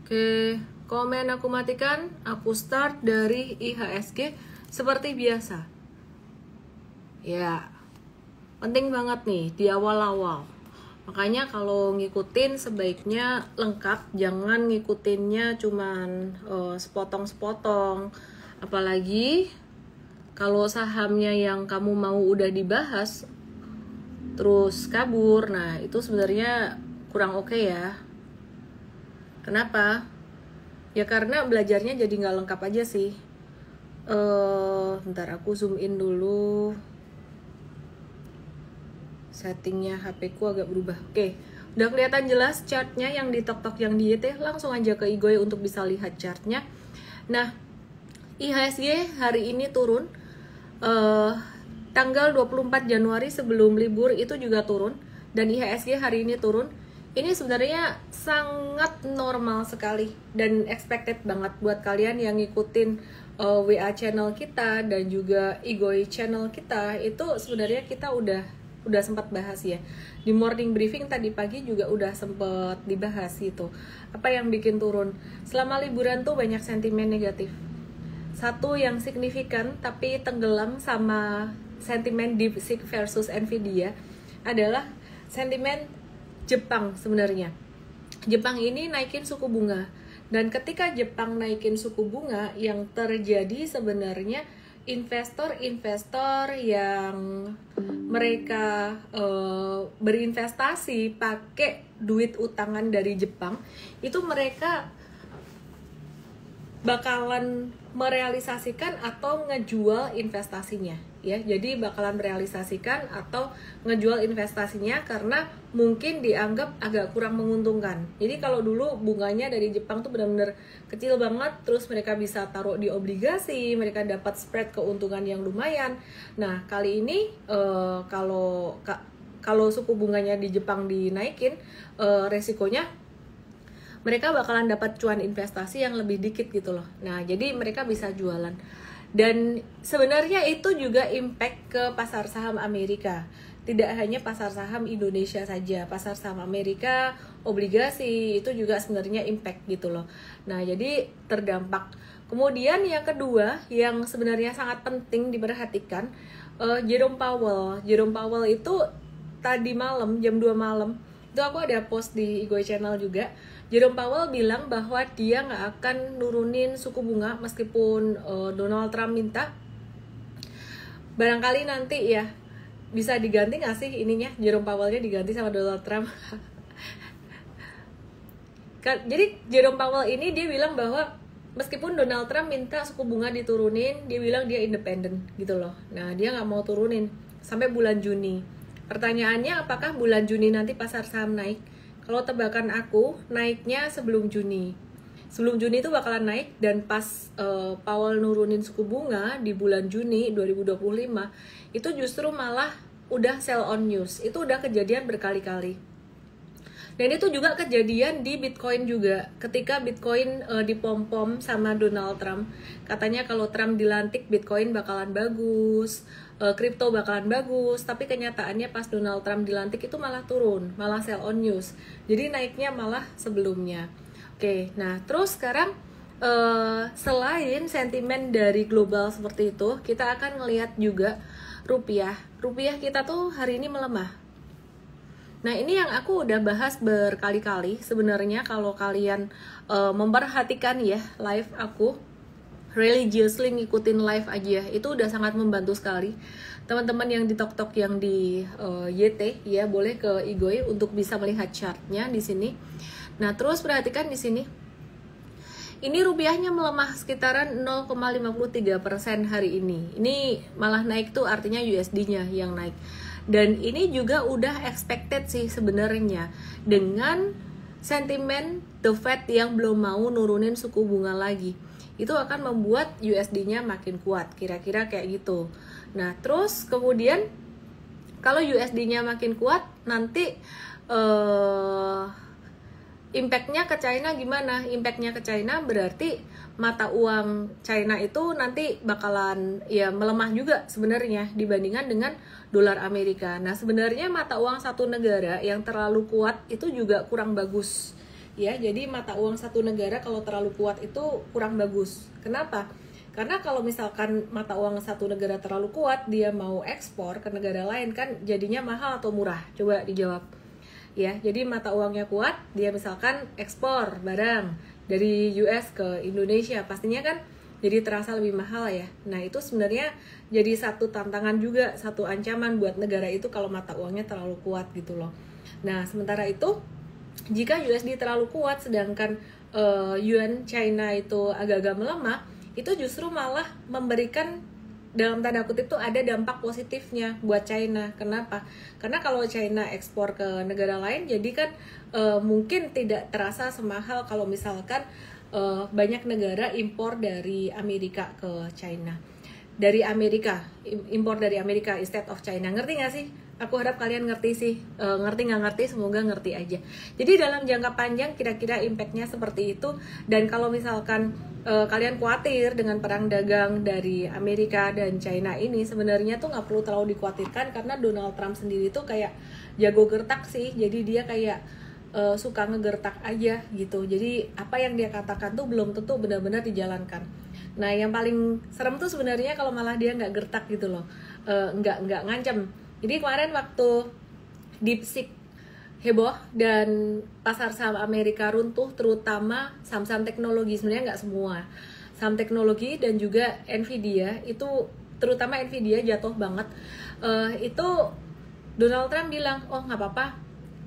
Oke, komen aku matikan. Aku start dari IHSG seperti biasa. Ya, penting banget nih di awal-awal. Makanya kalau ngikutin sebaiknya lengkap, jangan ngikutinnya cuman sepotong-sepotong. Apalagi kalau sahamnya yang kamu mau udah dibahas terus kabur, nah itu sebenarnya kurang oke ya. Kenapa? Ya karena belajarnya jadi nggak lengkap aja sih. Bentar aku zoom in dulu. Settingnya HP ku agak berubah. Oke, udah kelihatan jelas chartnya yang di tok-tok yang di YT. Langsung aja ke Igoy untuk bisa lihat chartnya. Nah, IHSG hari ini turun. Tanggal 24 Januari sebelum libur itu juga turun. Dan IHSG hari ini turun. Ini sebenarnya sangat normal sekali dan expected banget buat kalian yang ngikutin WA channel kita dan juga Igoy channel kita. Itu sebenarnya kita udah sempat bahas ya. Di morning briefing tadi pagi juga udah sempat dibahas gitu. Apa yang bikin turun? Selama liburan tuh banyak sentimen negatif. Satu yang signifikan tapi tenggelam sama sentimen DeepSeek versus Nvidia adalah sentimen Jepang sebenarnya. Jepang ini naikin suku bunga. Dan ketika Jepang naikin suku bunga, yang terjadi sebenarnya investor-investor yang mereka berinvestasi pakai duit utangan dari Jepang, itu mereka bakalan merealisasikan atau ngejual investasinya ya. Jadi bakalan merealisasikan atau ngejual investasinya karena mungkin dianggap agak kurang menguntungkan. Jadi kalau dulu bunganya dari Jepang tuh benar-benar kecil banget, terus mereka bisa taruh di obligasi, mereka dapat spread keuntungan yang lumayan. Nah, kali ini kalau suku bunganya di Jepang dinaikin, resikonya mereka bakalan dapat cuan investasi yang lebih dikit gitu loh. Nah, jadi mereka bisa jualan. Dan sebenarnya itu juga impact ke pasar saham Amerika. Tidak hanya pasar saham Indonesia saja, pasar saham Amerika, obligasi itu juga sebenarnya impact gitu loh. Nah, jadi terdampak. Kemudian yang kedua yang sebenarnya sangat penting diperhatikan, Jerome Powell. Jerome Powell itu tadi malam jam 2 malam itu aku ada post di Igoy channel juga. Jerome Powell bilang bahwa dia nggak akan nurunin suku bunga meskipun Donald Trump minta. Barangkali nanti ya bisa diganti nggak sih ininya, Jerome Powell-nya diganti sama Donald Trump. Jadi Jerome Powell ini dia bilang bahwa meskipun Donald Trump minta suku bunga diturunin, dia bilang dia independen gitu loh. Nah, dia nggak mau turunin sampai bulan Juni. Pertanyaannya, apakah bulan Juni nanti pasar saham naik? Kalau tebakan aku, naiknya sebelum Juni. Sebelum Juni itu bakalan naik, dan pas Powell nurunin suku bunga di bulan Juni 2025, itu justru malah udah sell on news. Itu udah kejadian berkali-kali. Dan itu juga kejadian di Bitcoin juga. Ketika Bitcoin dipom-pom sama Donald Trump, katanya kalau Trump dilantik Bitcoin bakalan bagus, kripto bakalan bagus, tapi kenyataannya pas Donald Trump dilantik itu malah turun, malah sell on news. Jadi naiknya malah sebelumnya. Oke, nah terus sekarang selain sentimen dari global seperti itu, kita akan ngelihat juga rupiah. Rupiah kita tuh hari ini melemah. Nah, ini yang aku udah bahas berkali-kali. Sebenarnya kalau kalian memperhatikan ya live aku, religiously ngikutin live aja, itu udah sangat membantu sekali. Teman-teman yang di tok-tok yang di YT ya, boleh ke Igoy untuk bisa melihat chartnya di sini. Nah, terus perhatikan di sini. Ini rupiahnya melemah sekitaran 0,53% hari ini. Ini malah naik tuh artinya USD-nya yang naik. Dan ini juga udah expected sih sebenarnya, dengan sentimen The Fed yang belum mau nurunin suku bunga lagi. Itu akan membuat USD-nya makin kuat, kira-kira kayak gitu. Nah, terus kemudian kalau USD-nya makin kuat, nanti impact-nya ke China gimana? Impact-nya ke China berarti mata uang China itu nanti bakalan ya melemah juga sebenarnya dibandingkan dengan dolar Amerika. Nah, sebenarnya mata uang satu negara yang terlalu kuat itu juga kurang bagus ya. Jadi mata uang satu negara kalau terlalu kuat itu kurang bagus. Kenapa? Karena kalau misalkan mata uang satu negara terlalu kuat, dia mau ekspor ke negara lain kan jadinya mahal atau murah? Coba dijawab. Ya, jadi mata uangnya kuat, dia misalkan ekspor barang dari US ke Indonesia, pastinya kan jadi terasa lebih mahal ya. Nah, itu sebenarnya jadi satu tantangan juga, satu ancaman buat negara itu kalau mata uangnya terlalu kuat gitu loh. Nah, sementara itu jika USD terlalu kuat sedangkan yuan China itu agak-agak melemah, itu justru malah memberikan dalam tanda kutip tuh ada dampak positifnya buat China. Kenapa? Karena kalau China ekspor ke negara lain, jadi kan mungkin tidak terasa semahal kalau misalkan banyak negara impor dari Amerika ke China. Dari Amerika, impor dari Amerika instead of China. Ngerti nggak sih? Aku harap kalian ngerti sih. Ngerti nggak ngerti, semoga ngerti aja. Jadi dalam jangka panjang kira-kira impactnya seperti itu. Dan kalau misalkan kalian khawatir dengan perang dagang dari Amerika dan China ini, sebenarnya tuh nggak perlu terlalu dikhawatirkan karena Donald Trump sendiri tuh kayak jago gertak sih. Jadi dia kayak suka ngegertak aja gitu. Jadi apa yang dia katakan tuh belum tentu benar-benar dijalankan. Nah, yang paling serem tuh sebenarnya kalau malah dia nggak gertak gitu loh, nggak ngancem. Jadi kemarin waktu DeepSeek heboh dan pasar saham Amerika runtuh, terutama saham-saham teknologi, sebenarnya nggak semua saham teknologi dan juga Nvidia itu, terutama Nvidia jatuh banget. Itu Donald Trump bilang, oh nggak apa-apa,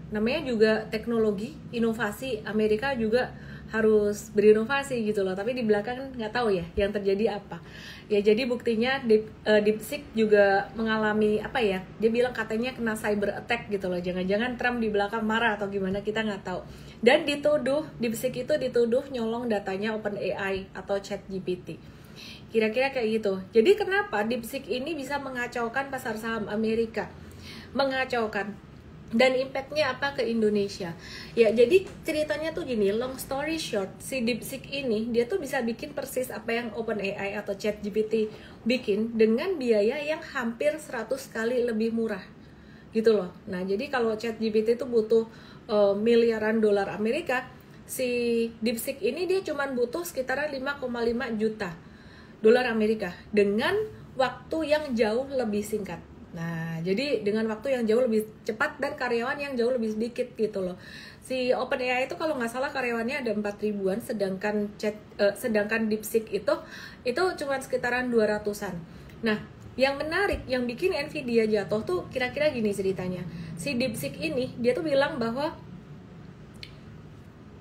namanya juga teknologi, inovasi, Amerika juga harus berinovasi gitu loh. Tapi di belakang nggak tahu ya yang terjadi apa. Ya jadi buktinya DeepSeek juga mengalami apa ya? Dia bilang katanya kena cyber attack gitu loh. Jangan-jangan Trump di belakang marah atau gimana, kita nggak tahu. Dan dituduh, DeepSeek itu dituduh nyolong datanya OpenAI atau ChatGPT. Kira-kira kayak gitu. Jadi kenapa DeepSeek ini bisa mengacaukan pasar saham Amerika? Mengacaukan. Dan impactnya apa ke Indonesia? Ya jadi ceritanya tuh gini, long story short, si DeepSeek ini dia tuh bisa bikin persis apa yang OpenAI atau ChatGPT bikin dengan biaya yang hampir 100 kali lebih murah gitu loh. Nah jadi kalau ChatGPT itu butuh miliaran dolar Amerika, si DeepSeek ini dia cuma butuh sekitaran 5,5 juta dolar Amerika dengan waktu yang jauh lebih singkat. Nah, jadi dengan waktu yang jauh lebih cepat dan karyawan yang jauh lebih sedikit gitu loh. Si OpenAI itu kalau nggak salah karyawannya ada 4 ribuan, sedangkan DeepSeek itu cuma sekitaran 200-an. Nah, yang menarik, yang bikin Nvidia jatuh tuh kira-kira gini ceritanya. Si DeepSeek ini, dia tuh bilang bahwa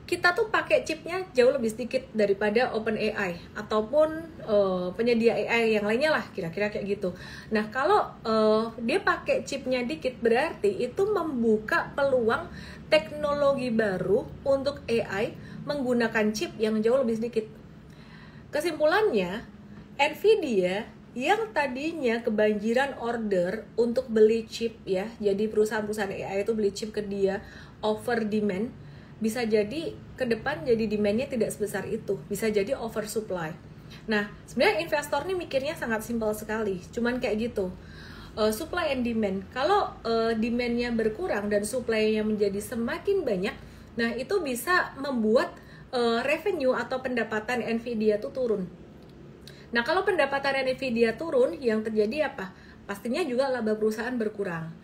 kita tuh pakai chipnya jauh lebih sedikit daripada OpenAI ataupun penyedia AI yang lainnya lah, kira-kira kayak gitu. Nah kalau dia pakai chipnya dikit, berarti itu membuka peluang teknologi baru untuk AI menggunakan chip yang jauh lebih sedikit. Kesimpulannya, Nvidia yang tadinya kebanjiran order untuk beli chip ya, jadi perusahaan-perusahaan AI itu beli chip ke dia over demand, bisa jadi ke depan jadi demand-nya tidak sebesar itu, bisa jadi oversupply. Nah, sebenarnya investor nih mikirnya sangat simpel sekali, cuman kayak gitu. Supply and demand. Kalau demand-nya berkurang dan supply-nya menjadi semakin banyak, nah itu bisa membuat revenue atau pendapatan Nvidia tuh turun. Nah, kalau pendapatan Nvidia turun, yang terjadi apa? Pastinya juga laba perusahaan berkurang.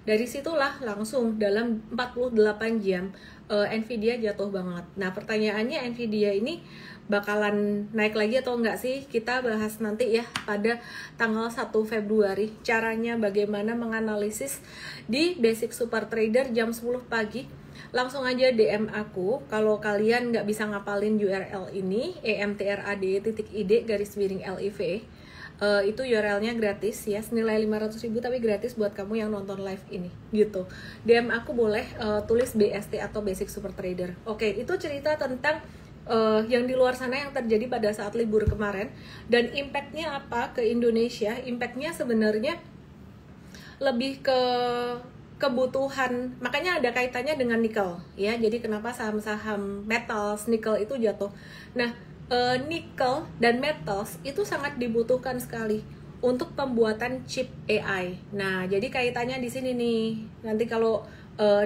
Dari situlah langsung dalam 48 jam Nvidia jatuh banget. Nah pertanyaannya, Nvidia ini bakalan naik lagi atau enggak sih? Kita bahas nanti ya pada tanggal 1 Februari. Caranya bagaimana menganalisis di Basic Super Trader jam 10 pagi. Langsung aja DM aku kalau kalian nggak bisa ngapalin URL ini, emtrade.id/live. Itu URL-nya gratis ya, senilai 500.000 tapi gratis buat kamu yang nonton live ini gitu. DM aku boleh tulis BST atau Basic Super Trader. Oke, itu cerita tentang yang di luar sana yang terjadi pada saat libur kemarin. Dan impact-nya apa ke Indonesia? Impact-nya sebenarnya lebih ke kebutuhan, makanya ada kaitannya dengan nikel ya. Jadi kenapa saham-saham metals, nikel itu jatuh. Nah, nikel dan metals itu sangat dibutuhkan sekali untuk pembuatan chip AI. Nah, jadi kaitannya di sini nih. Nanti kalau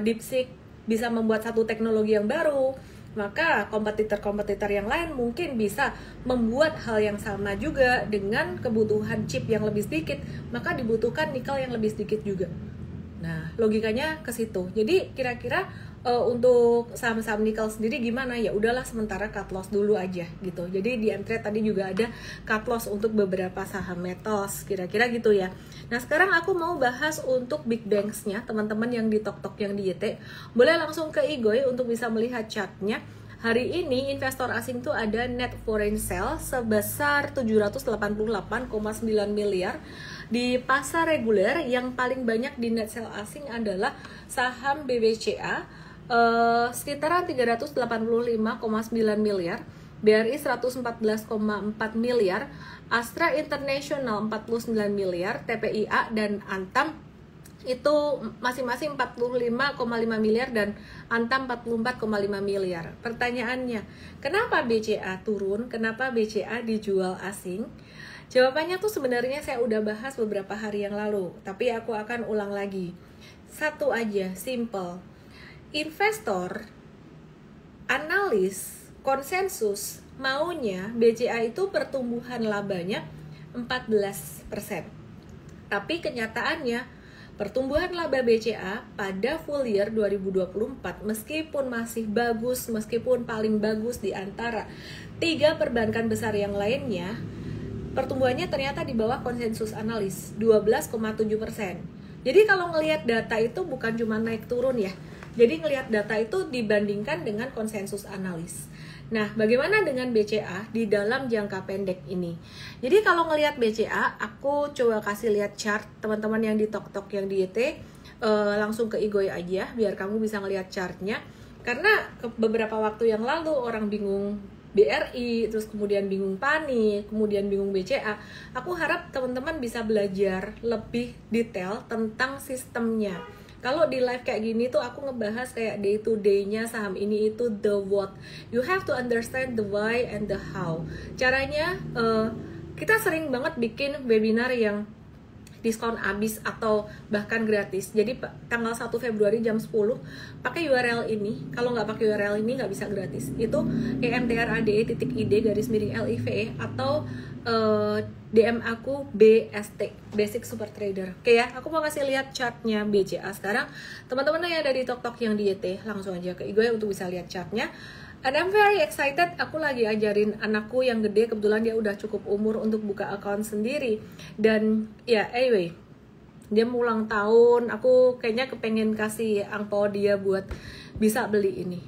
DeepSeek bisa membuat satu teknologi yang baru, maka kompetitor-kompetitor yang lain mungkin bisa membuat hal yang sama juga dengan kebutuhan chip yang lebih sedikit, maka dibutuhkan nikel yang lebih sedikit juga. Nah, logikanya ke situ. Jadi kira-kira untuk saham-saham nikel sendiri gimana? Ya udahlah sementara cut loss dulu aja gitu. Jadi di M-Trade tadi juga ada cut loss untuk beberapa saham metals, kira-kira gitu ya. Nah, sekarang aku mau bahas untuk big banks-nya, teman-teman yang di Tok-Tok yang di YT. Boleh langsung ke Igoy untuk bisa melihat chart-nya. Hari ini investor asing tuh ada net foreign sale sebesar 788,9 miliar. Di pasar reguler yang paling banyak di net sale asing adalah saham BBCA sekitaran 385,9 miliar, BRI 114,4 miliar, Astra International 49 miliar, TPIA dan Antam itu masing-masing 45,5 miliar dan Antam 44,5 miliar. Pertanyaannya, kenapa BCA turun? Kenapa BCA dijual asing? Jawabannya tuh sebenarnya saya udah bahas beberapa hari yang lalu, tapi aku akan ulang lagi. Satu aja, simple. Investor, analis, konsensus maunya BCA itu pertumbuhan labanya 14%. Tapi kenyataannya pertumbuhan laba BCA pada full year 2024 meskipun masih bagus, meskipun paling bagus di antara 3 perbankan besar yang lainnya, pertumbuhannya ternyata di bawah konsensus analis 12,7%. Jadi kalau ngelihat data itu bukan cuma naik turun ya. Jadi ngelihat data itu dibandingkan dengan konsensus analis. Nah, bagaimana dengan BCA di dalam jangka pendek ini? Jadi kalau ngelihat BCA, aku coba kasih lihat chart teman-teman yang di Tok-Tok yang di YT, langsung ke Igoy aja biar kamu bisa ngelihat chartnya. Karena beberapa waktu yang lalu orang bingung BRI, terus kemudian bingung panik, kemudian bingung BCA. Aku harap teman-teman bisa belajar lebih detail tentang sistemnya. Kalau di live kayak gini tuh aku ngebahas kayak day to day-nya saham ini itu the what. You have to understand the why and the how. Caranya kita sering banget bikin webinar yang diskon habis atau bahkan gratis. Jadi tanggal 1 Februari jam 10 pakai URL ini. Kalau nggak pakai URL ini nggak bisa gratis. Itu emtrade.id_live atau DM aku BST, Basic Super Trader. Oke ya, aku mau kasih lihat chartnya BCA sekarang. Teman-teman yang ada di Tok-Tok yang di YT, langsung aja ke Igoy untuk bisa lihat chartnya. And I'm very excited, aku lagi ajarin anakku yang gede, kebetulan dia udah cukup umur untuk buka account sendiri. Dan ya anyway, dia mau ulang tahun, aku kayaknya kepengen kasih angpau dia buat bisa beli ini.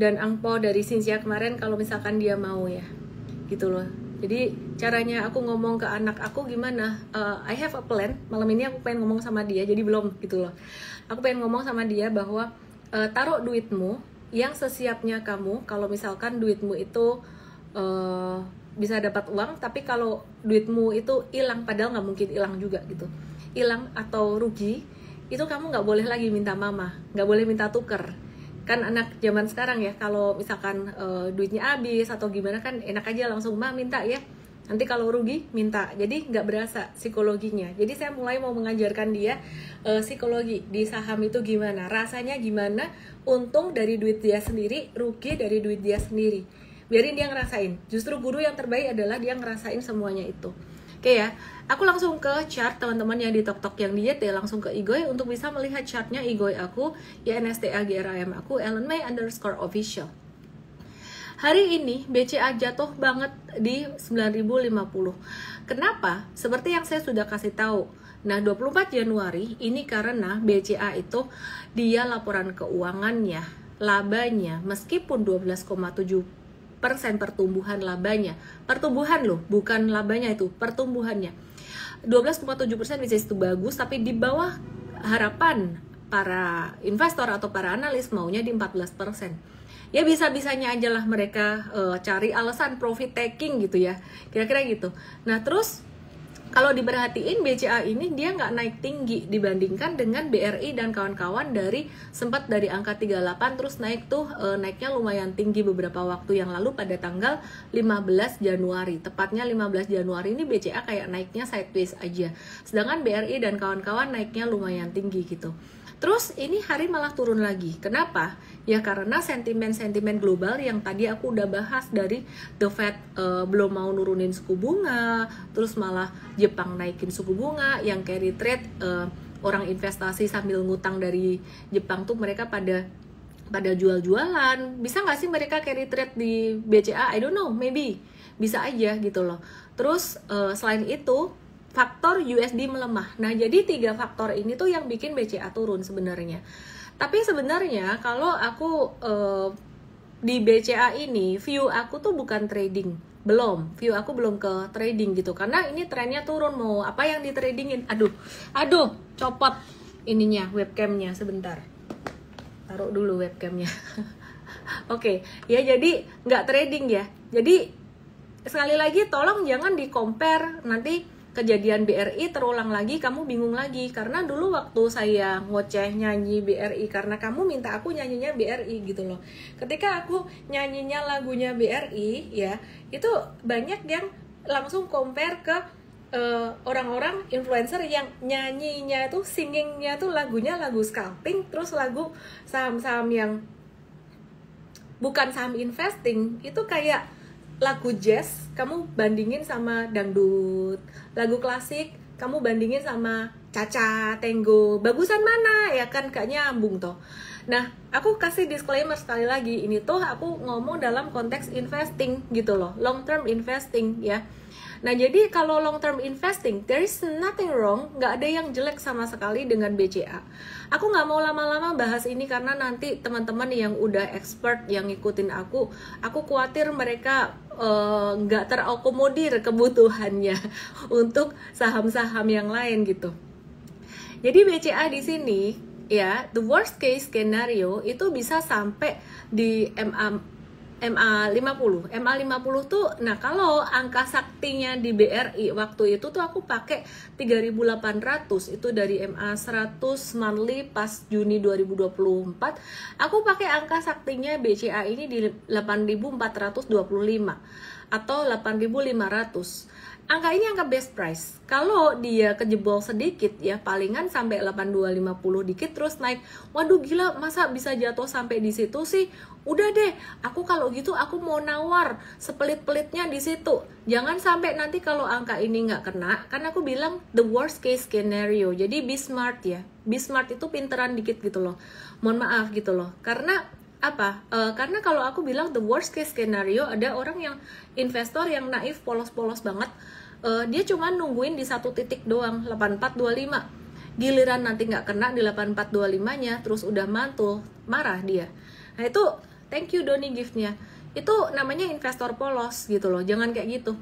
Dan angpau dari Cynthia kemarin kalau misalkan dia mau ya, gitu loh. Jadi caranya aku ngomong ke anak aku gimana, I have a plan, malam ini aku pengen ngomong sama dia, jadi belum gitu loh. Aku pengen ngomong sama dia bahwa taruh duitmu yang sesiapnya kamu, kalau misalkan duitmu itu bisa dapat uang, tapi kalau duitmu itu hilang, padahal nggak mungkin hilang juga gitu, hilang atau rugi, itu kamu nggak boleh lagi minta mama, nggak boleh minta tuker. Kan anak zaman sekarang ya, kalau misalkan duitnya habis atau gimana kan enak aja langsung mah minta ya, nanti kalau rugi minta, jadi nggak berasa psikologinya. Jadi saya mulai mau mengajarkan dia psikologi di saham itu gimana, rasanya gimana, untung dari duit dia sendiri, rugi dari duit dia sendiri, biarin dia ngerasain. Justru guru yang terbaik adalah dia ngerasain semuanya itu. Oke ya, aku langsung ke chart teman-teman yang di Tok-Tok yang di YT, langsung ke Igoy untuk bisa melihat chartnya Igoy aku, YNSTAGRAM aku, EllenMay_official. Hari ini BCA jatuh banget di 9.050. Kenapa? Seperti yang saya sudah kasih tahu. Nah, 24 Januari ini karena BCA itu dia laporan keuangannya, labanya meskipun 12,7% pertumbuhan labanya. Pertumbuhan loh, bukan labanya itu, pertumbuhannya. 12,7% bisa itu bagus, tapi di bawah harapan para investor atau para analis maunya di 14%. Ya bisa-bisanya aja lah mereka cari alasan profit taking gitu ya, kira-kira gitu. Nah terus kalau diperhatiin BCA ini dia nggak naik tinggi dibandingkan dengan BRI dan kawan-kawan, dari sempat dari angka 38 terus naik tuh naiknya lumayan tinggi beberapa waktu yang lalu pada tanggal 15 Januari. Tepatnya 15 Januari ini BCA kayak naiknya sideways aja. Sedangkan BRI dan kawan-kawan naiknya lumayan tinggi gitu. Terus ini hari malah turun lagi. Kenapa? Ya karena sentimen-sentimen global yang tadi aku udah bahas, dari The Fed belum mau nurunin suku bunga, terus malah Jepang naikin suku bunga, yang carry trade orang investasi sambil ngutang dari Jepang tuh mereka pada jual-jualan. Bisa nggak sih mereka carry trade di BCA? I don't know, maybe bisa aja gitu loh. Terus selain itu faktor USD melemah. Nah, jadi 3 faktor ini tuh yang bikin BCA turun sebenarnya. Tapi sebenarnya kalau aku di BCA ini, view aku tuh bukan trading. View aku belum ke trading gitu. Karena ini trennya turun, mau apa yang di tradingin? Aduh, copot ininya, webcamnya sebentar. Taruh dulu webcamnya. Oke, ya jadi nggak trading ya. Jadi sekali lagi tolong jangan di compare nanti kejadian BRI terulang lagi, kamu bingung lagi. Karena dulu waktu saya ngoceh nyanyi BRI, karena kamu minta aku nyanyinya BRI gitu loh. Ketika aku nyanyinya lagunya BRI ya, itu banyak yang langsung compare ke orang-orang influencer yang nyanyinya tuh, singingnya tuh lagunya lagu scalping, terus lagu saham-saham yang bukan saham investing, itu kayak lagu jazz kamu bandingin sama dangdut, lagu klasik kamu bandingin sama Caca, Tango, bagusan mana ya kan, gak nyambung toh. Nah, aku kasih disclaimer sekali lagi, ini tuh aku ngomong dalam konteks investing gitu loh, long term investing ya. Nah, jadi kalau long term investing, there is nothing wrong, nggak ada yang jelek sama sekali dengan BCA. Aku nggak mau lama-lama bahas ini karena nanti teman-teman yang udah expert yang ngikutin aku khawatir mereka nggak terakomodir kebutuhannya untuk saham-saham yang lain gitu. Jadi BCA di sini ya, the worst case scenario itu bisa sampai di MA50 tuh, nah kalau angka saktinya di BRI waktu itu tuh aku pakai 3.800, itu dari MA 100 monthly pas Juni 2024, aku pakai angka saktinya BCA ini di 8.425 atau 8.500. Angka ini angka best price. Kalau dia kejebol sedikit ya, palingan sampai 8250 dikit terus naik. Waduh gila, masa bisa jatuh sampai di situ sih? Udah deh, aku kalau gitu aku mau nawar sepelit-pelitnya di situ. Jangan sampai nanti kalau angka ini nggak kena, kan aku bilang the worst case scenario. Jadi be smart ya. Be smart itu pinteran dikit gitu loh. Mohon maaf gitu loh. Karena apa? Karena kalau aku bilang the worst case scenario, ada orang yang investor yang naif, polos-polos banget. Dia cuma nungguin di satu titik doang, 8425. Giliran nanti nggak kena di 8425-nya, terus udah mantul, marah dia. Nah itu, thank you Doni gift-nya. Itu namanya investor polos gitu loh, jangan kayak gitu.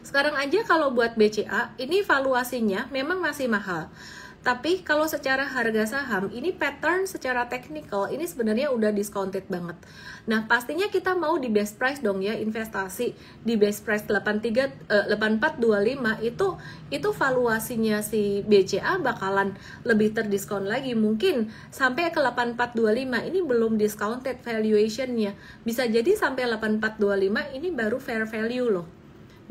Sekarang aja kalau buat BCA, ini valuasinya memang masih mahal. Tapi kalau secara harga saham, ini pattern secara teknikal, ini sebenarnya udah discounted banget. Nah, pastinya kita mau di best price dong ya, investasi di best price 8425 itu valuasinya si BCA bakalan lebih terdiskon lagi. Mungkin sampai ke 8425, ini belum discounted valuationnya. Bisa jadi sampai 8425 ini baru fair value loh,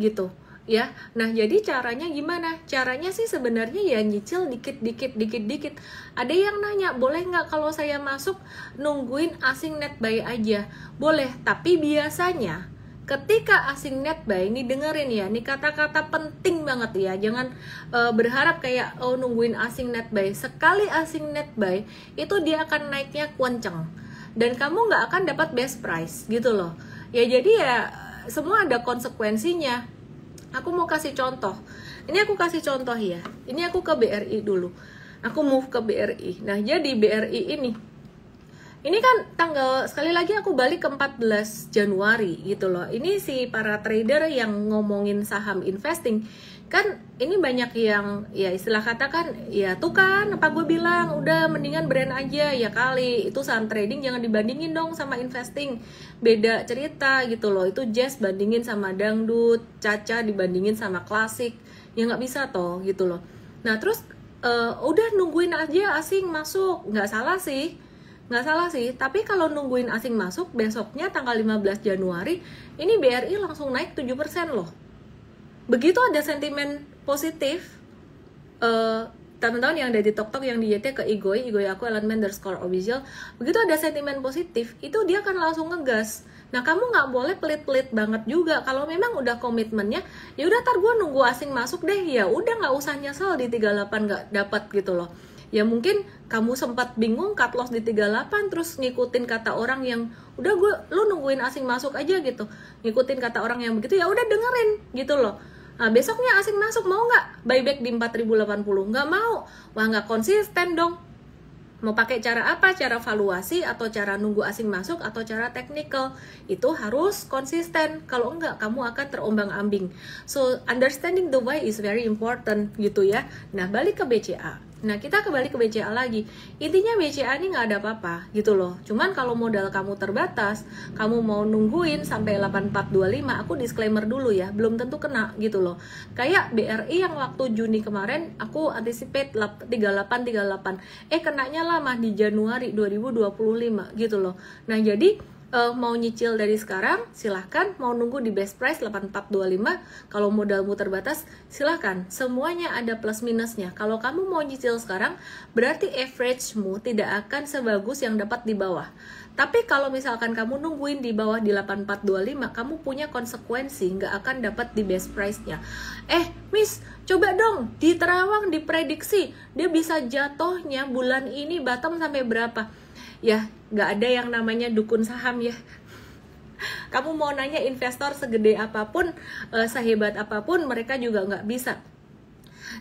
gitu. Ya, nah jadi caranya gimana? Caranya sih sebenarnya ya nyicil dikit-dikit. Ada yang nanya, boleh nggak kalau saya masuk nungguin asing net buy aja? Boleh, tapi biasanya ketika asing net buy, ini dengerin ya, ini kata-kata penting banget ya. Jangan berharap kayak nungguin asing net buy. Sekali asing net buy, itu dia akan naiknya kenceng. Dan kamu nggak akan dapat best price gitu loh. Ya jadi ya semua ada konsekuensinya. Aku mau kasih contoh. Ini aku kasih contoh ya. Ini aku ke BRI dulu. Aku move ke BRI. Nah, jadi BRI ini kan tanggal, sekali lagi aku balik ke 14 Januari gitu loh. Ini si para trader yang ngomongin saham investing. Kan ini banyak yang ya istilah kata kan, ya tuh kan apa gue bilang, udah mendingan brand aja ya kali. Itu saham trading jangan dibandingin dong sama investing. Beda cerita gitu loh. Itu jazz bandingin sama dangdut, Caca dibandingin sama klasik. Ya nggak bisa toh gitu loh. Nah terus udah nungguin aja asing masuk. Nggak salah sih. Tapi kalau nungguin asing masuk, besoknya tanggal 15 Januari ini BRI langsung naik 7% loh. Begitu ada sentimen positif, teman-teman yang ada di TokTok yang di YT ke Igoi aku _official, begitu ada sentimen positif itu dia akan langsung ngegas. Nah kamu nggak boleh pelit-pelit banget juga. Kalau memang udah komitmennya, ya udah tar gue nunggu asing masuk deh, ya udah nggak usah nyesel di 38 nggak dapat gitu loh. Ya mungkin kamu sempat bingung cut loss di 38 terus ngikutin kata orang yang udah lu nungguin asing masuk aja gitu, ngikutin kata orang yang begitu, ya udah dengerin gitu loh. Nah, besoknya asing masuk, mau nggak buyback di 4080? Nggak mau. Wah, nggak konsisten dong. Mau pakai cara apa? Cara valuasi atau cara nunggu asing masuk atau cara technical? Itu harus konsisten. Kalau enggak, kamu akan terombang-ambing. So, understanding the why is very important gitu ya. Nah, balik ke BCA. Nah, kita kembali ke BCA lagi. Intinya BCA ini nggak ada apa-apa gitu loh. Cuman kalau modal kamu terbatas, kamu mau nungguin sampai 8425, aku disclaimer dulu ya, belum tentu kena gitu loh. Kayak BRI yang waktu Juni kemarin, aku anticipate 3838. Kenanya lama di Januari 2025 gitu loh. Nah, jadi mau nyicil dari sekarang silahkan, mau nunggu di best price 8425 kalau modalmu terbatas silahkan, semuanya ada plus minusnya. Kalau kamu mau nyicil sekarang berarti average-mu tidak akan sebagus yang dapat di bawah. Tapi kalau misalkan kamu nungguin di bawah di 8425, kamu punya konsekuensi nggak akan dapat di best price-nya. Miss, coba dong di Terawang diprediksi dia bisa jatuhnya bulan ini bottom sampai berapa. Ya, nggak ada yang namanya dukun saham ya. Kamu mau nanya investor segede apapun, sehebat apapun, mereka juga nggak bisa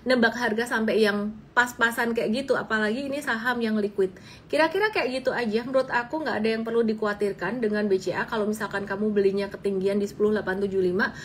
nebak harga sampai yang pas-pasan kayak gitu, apalagi ini saham yang liquid. Kira-kira kayak gitu aja. Menurut aku nggak ada yang perlu dikhawatirkan dengan BCA. Kalau misalkan kamu belinya ketinggian di 10875,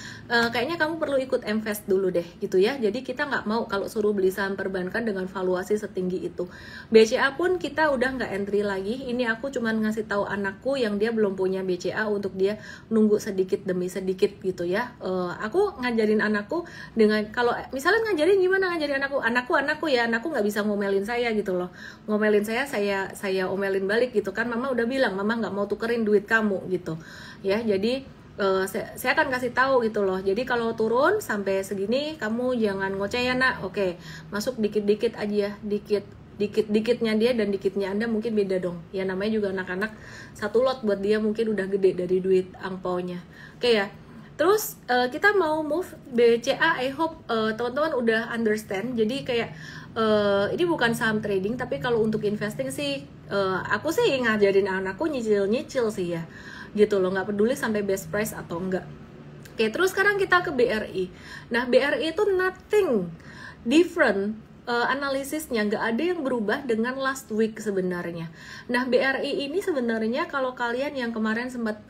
kayaknya kamu perlu ikut invest dulu deh gitu ya. Jadi kita nggak mau kalau suruh beli saham perbankan dengan valuasi setinggi itu. BCA pun kita udah nggak entry lagi. Ini aku cuman ngasih tahu anakku yang dia belum punya BCA untuk dia nunggu sedikit demi sedikit gitu ya. Aku ngajarin anakku dengan, kalau misalnya ngajarin gimana ngajarin anakku ya, anakku nggak bisa ngomelin saya gitu loh. Ngomelin saya omelin balik gitu kan. Mama udah bilang, mama nggak mau tukerin duit kamu gitu ya. Jadi saya akan kasih tahu gitu loh. Jadi kalau turun sampai segini kamu jangan ngoceh ya nak. Oke, masuk dikit-dikit aja, dikit-dikitnya dia dan dikitnya Anda mungkin beda dong. Ya namanya juga anak-anak, satu lot buat dia mungkin udah gede dari duit angpaunya. Oke ya. Terus kita mau move BCA. I hope teman-teman udah understand. Jadi kayak ini bukan saham trading, tapi kalau untuk investing sih aku sih ngajarin anakku nyicil sih ya gitu loh, nggak peduli sampai best price atau enggak. Oke, terus sekarang kita ke BRI. Nah, BRI itu nothing different. Analisisnya nggak ada yang berubah dengan last week sebenarnya. Nah, BRI ini sebenarnya kalau kalian yang kemarin sempat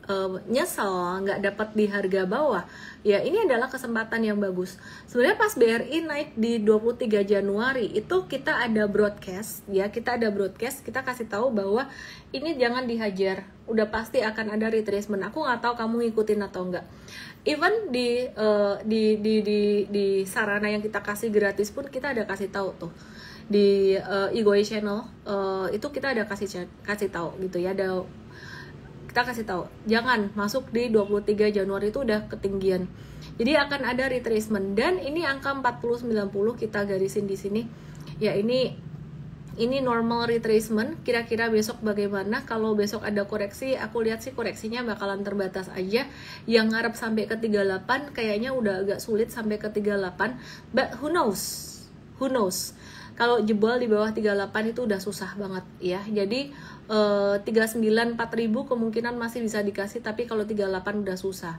nyesel nggak dapat di harga bawah, ya ini adalah kesempatan yang bagus. Sebenarnya pas BRI naik di 23 Januari itu kita ada broadcast ya, kita kasih tahu bahwa ini jangan dihajar, udah pasti akan ada retracement. Aku nggak tahu kamu ngikutin atau enggak. Even di sarana yang kita kasih gratis pun kita ada kasih tahu tuh di Igoi channel, itu kita ada kasih tahu gitu ya. Kita kasih tahu jangan masuk di 23 Januari itu udah ketinggian. Jadi akan ada retracement dan ini angka 4090 kita garisin di sini. Ya ini normal retracement. Kira-kira besok bagaimana? Kalau besok ada koreksi, aku lihat sih koreksinya bakalan terbatas aja. Yang ngarep sampai ke 38 kayaknya udah agak sulit sampai ke 38. But who knows? Kalau jebol di bawah 38 itu udah susah banget ya. Jadi 39 4000 kemungkinan masih bisa dikasih, tapi kalau 38 udah susah.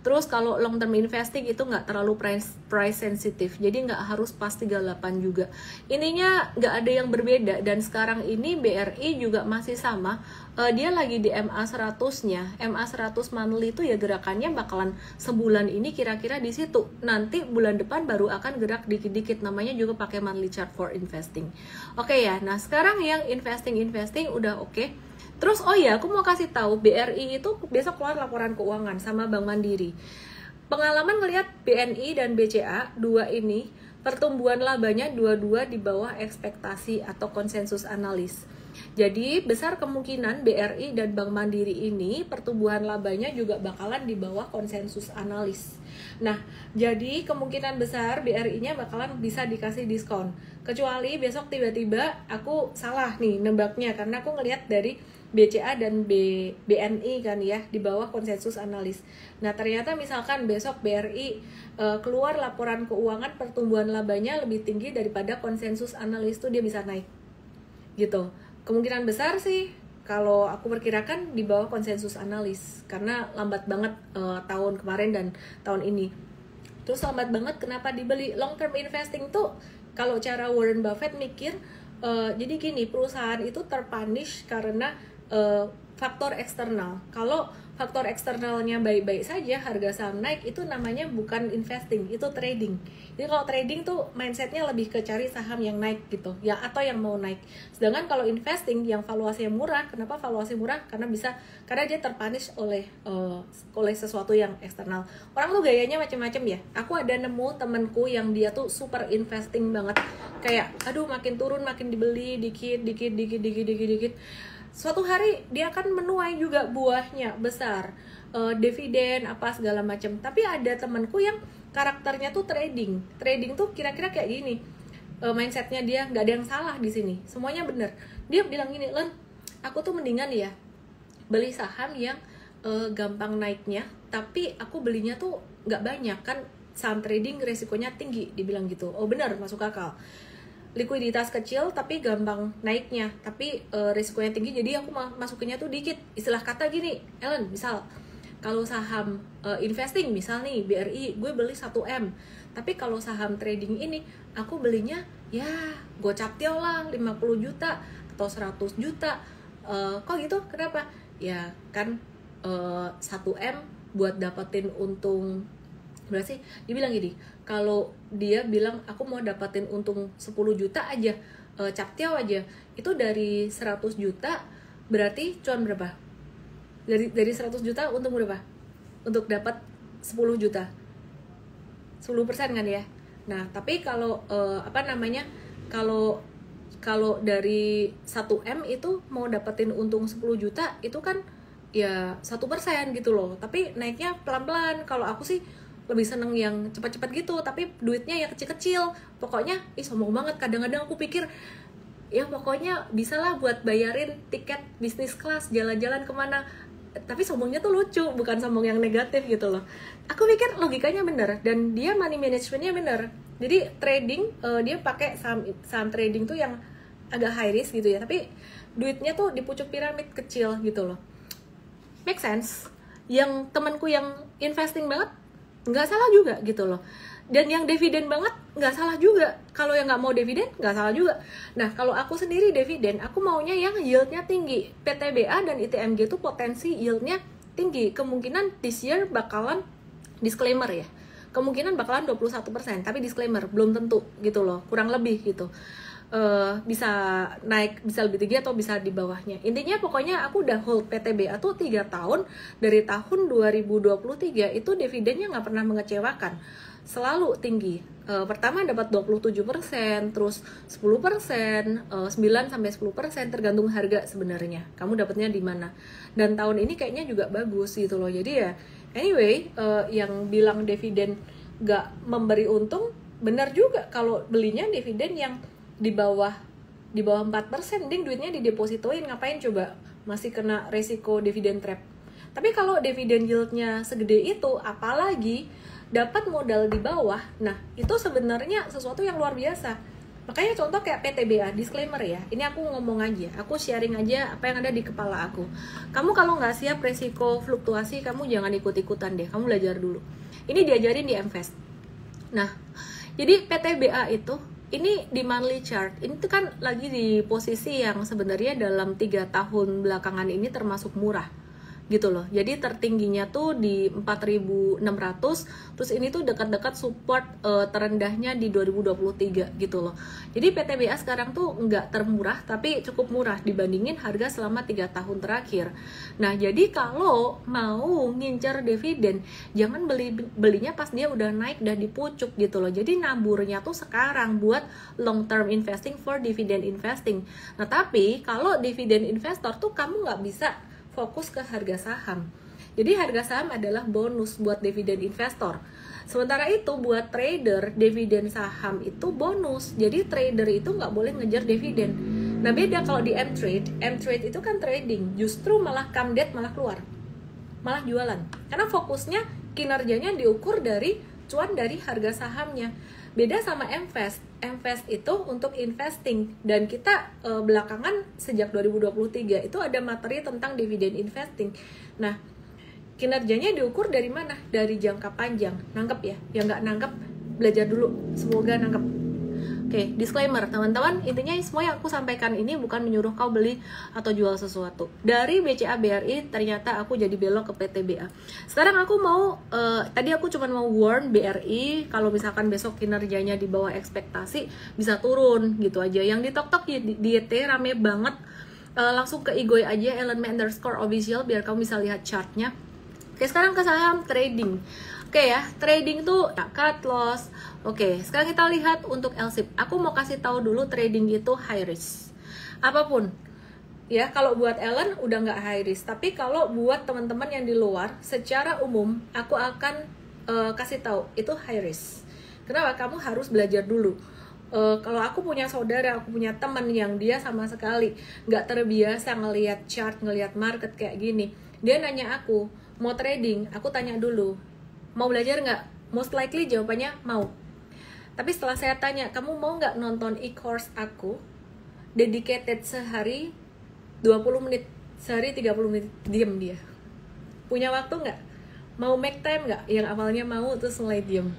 Terus kalau long term investing itu nggak terlalu price sensitive, jadi nggak harus pas 38 juga. Ininya nggak ada yang berbeda, dan sekarang ini BRI juga masih sama. Dia lagi di MA 100-nya. MA 100 monthly itu ya gerakannya bakalan sebulan ini kira-kira di situ. Nanti bulan depan baru akan gerak dikit-dikit, namanya juga pakai monthly chart for investing. Oke ya. Nah, sekarang yang investing udah oke. Terus aku mau kasih tahu BRI itu besok keluar laporan keuangan sama Bank Mandiri. Pengalaman ngelihat BNI dan BCA dua ini pertumbuhan labanya dua-dua di bawah ekspektasi atau konsensus analis. Jadi besar kemungkinan BRI dan Bank Mandiri ini pertumbuhan labanya juga bakalan di bawah konsensus analis. Nah, jadi kemungkinan besar BRI-nya bakalan bisa dikasih diskon. Kecuali besok tiba-tiba aku salah nih nebaknya, karena aku ngelihat dari BCA dan BNI kan ya, di bawah konsensus analis. Nah, ternyata misalkan besok BRI keluar laporan keuangan pertumbuhan labanya lebih tinggi daripada konsensus analis, tuh dia bisa naik gitu. Kemungkinan besar sih kalau aku perkirakan di bawah konsensus analis, karena lambat banget tahun kemarin dan tahun ini. Terus lambat banget kenapa dibeli? Long term investing tuh kalau cara Warren Buffett mikir, jadi gini, perusahaan itu terpunish karena faktor eksternal. Kalau faktor eksternalnya baik-baik saja, harga saham naik, itu namanya bukan investing, itu trading. Jadi kalau trading tuh mindsetnya lebih ke cari saham yang naik gitu, ya, atau yang mau naik. Sedangkan kalau investing yang valuasinya murah, kenapa valuasi murah? Karena dia terpunish oleh sesuatu yang eksternal. Orang tuh gayanya macam-macam ya. Aku ada nemu temenku yang dia tuh super investing banget, kayak aduh makin turun makin dibeli dikit. Suatu hari dia akan menuai juga buahnya besar, dividen apa segala macam. Tapi ada temanku yang karakternya tuh trading tuh kira-kira kayak gini, mindsetnya dia nggak ada yang salah di sini, semuanya bener. Dia bilang gini, Len, aku tuh mendingan ya beli saham yang gampang naiknya, tapi aku belinya tuh nggak banyak, kan saham trading resikonya tinggi, dibilang gitu. Oh benar, masuk akal. Likuiditas kecil tapi gampang naiknya, tapi risikonya tinggi, jadi aku masukinnya tuh dikit. Istilah kata gini, Ellen, misal kalau saham investing misal nih BRI gue beli 1M, tapi kalau saham trading ini aku belinya ya gocaptio lah 50 juta atau 100 juta. Kok gitu? Kenapa? Ya kan 1M buat dapetin untung. Berarti dia bilang gini, kalau dia bilang aku mau dapatin untung 10 juta aja, captio aja, itu dari 100 juta berarti cuan berapa? Dari 100 juta untung berapa? Untuk dapat 10 juta 10% kan ya. Nah tapi kalau kalau dari 1M itu mau dapetin untung 10 juta itu kan ya 1% gitu loh, tapi naiknya pelan-pelan. Kalau aku sih lebih seneng yang cepat-cepat gitu, tapi duitnya ya kecil-kecil. Pokoknya sombong banget, kadang-kadang aku pikir ya pokoknya bisalah buat bayarin tiket bisnis kelas, jalan-jalan kemana. Tapi sombongnya tuh lucu, bukan sombong yang negatif gitu loh. Aku pikir logikanya bener, dan dia money managementnya bener. Jadi trading, dia pakai saham trading tuh yang agak high risk gitu ya, tapi duitnya tuh di pucuk piramid kecil gitu loh. Make sense? Yang temanku yang investing banget nggak salah juga gitu loh, dan yang dividen banget nggak salah juga. Kalau yang nggak mau dividen nggak salah juga. Nah kalau aku sendiri dividen, aku maunya yang yieldnya tinggi. PTBA dan ITMG itu potensi yieldnya tinggi, kemungkinan this year bakalan, disclaimer ya, kemungkinan bakalan 21%, tapi disclaimer belum tentu gitu loh, kurang lebih gitu. Bisa naik, bisa lebih tinggi atau bisa di bawahnya. Intinya pokoknya aku udah hold PTBA tuh 3 tahun. Dari tahun 2023 itu dividennya nggak pernah mengecewakan, selalu tinggi. Pertama dapat 27%, terus 10%, 9-10%, tergantung harga sebenarnya kamu dapatnya di mana. Dan tahun ini kayaknya juga bagus gitu loh. Jadi ya anyway, yang bilang dividen nggak memberi untung benar juga. Kalau belinya dividen yang di bawah 4%, mending duitnya didepositoin, ngapain coba masih kena resiko dividen trap. Tapi kalau dividen yieldnya segede itu, apalagi dapat modal di bawah, nah itu sebenarnya sesuatu yang luar biasa. Makanya contoh kayak PTBA, disclaimer ya, ini aku ngomong aja, aku sharing aja apa yang ada di kepala aku. Kamu kalau nggak siap resiko fluktuasi, kamu jangan ikut-ikutan deh, kamu belajar dulu. Ini diajarin di Mvest. Nah, jadi PTBA itu ini di monthly chart, ini tuh kan lagi di posisi yang sebenarnya dalam 3 tahun belakangan ini termasuk murah. gitu loh. Jadi tertingginya tuh di 4.600, terus ini tuh dekat-dekat support terendahnya di 2023 gitu loh. Jadi PTBA sekarang tuh nggak termurah tapi cukup murah dibandingin harga selama 3 tahun terakhir. Nah, jadi kalau mau ngincer dividen, jangan belinya pas dia udah naik, udah di pucuk gitu loh. Jadi naburnya tuh sekarang buat long term investing for dividend investing. Nah, tapi kalau dividen investor tuh kamu nggak bisa fokus ke harga saham. Jadi harga saham adalah bonus buat dividen investor. Sementara itu buat trader, dividen saham itu bonus. Jadi trader itu nggak boleh ngejar dividen. Nah, beda kalau di M-Trade. M-Trade itu kan trading, justru malah come debt malah keluar, malah jualan. Karena fokusnya kinerjanya diukur dari cuan dari harga sahamnya. Beda sama M-Vest. M-Vest itu untuk investing, dan kita belakangan sejak 2023 itu ada materi tentang dividen investing. Nah, kinerjanya diukur dari mana? Dari jangka panjang. Nangkep ya? Yang nggak nangkep belajar dulu. Semoga nangkep. Oke, disclaimer teman-teman, intinya semua yang aku sampaikan ini bukan menyuruh kau beli atau jual sesuatu. Dari BCA BRI ternyata aku jadi belok ke PTBA. Sekarang aku mau, tadi aku cuma mau warn BRI kalau misalkan besok kinerjanya di bawah ekspektasi bisa turun gitu aja. Yang di TokTok di YT rame banget, langsung ke Igoy aja @official biar kamu bisa lihat chartnya. Oke, sekarang ke saham trading. Oke ya, trading tuh cut loss. Oke, sekarang kita lihat untuk LSIP. Aku mau kasih tahu dulu trading itu high risk. Apapun. Ya, kalau buat Ellen udah nggak high risk. Tapi kalau buat teman-teman yang di luar, secara umum aku akan kasih tahu itu high risk. Kenapa? Kamu harus belajar dulu. Kalau aku punya saudara, aku punya teman yang dia sama sekali nggak terbiasa ngelihat chart, ngelihat market kayak gini. Dia nanya aku, mau trading? Aku tanya dulu, mau belajar nggak? Most likely jawabannya mau. Tapi setelah saya tanya, kamu mau nggak nonton e-course aku? Dedicated sehari 20 menit, sehari 30 menit, diem dia. Punya waktu nggak? Mau make time nggak? Yang awalnya mau terus mulai diem.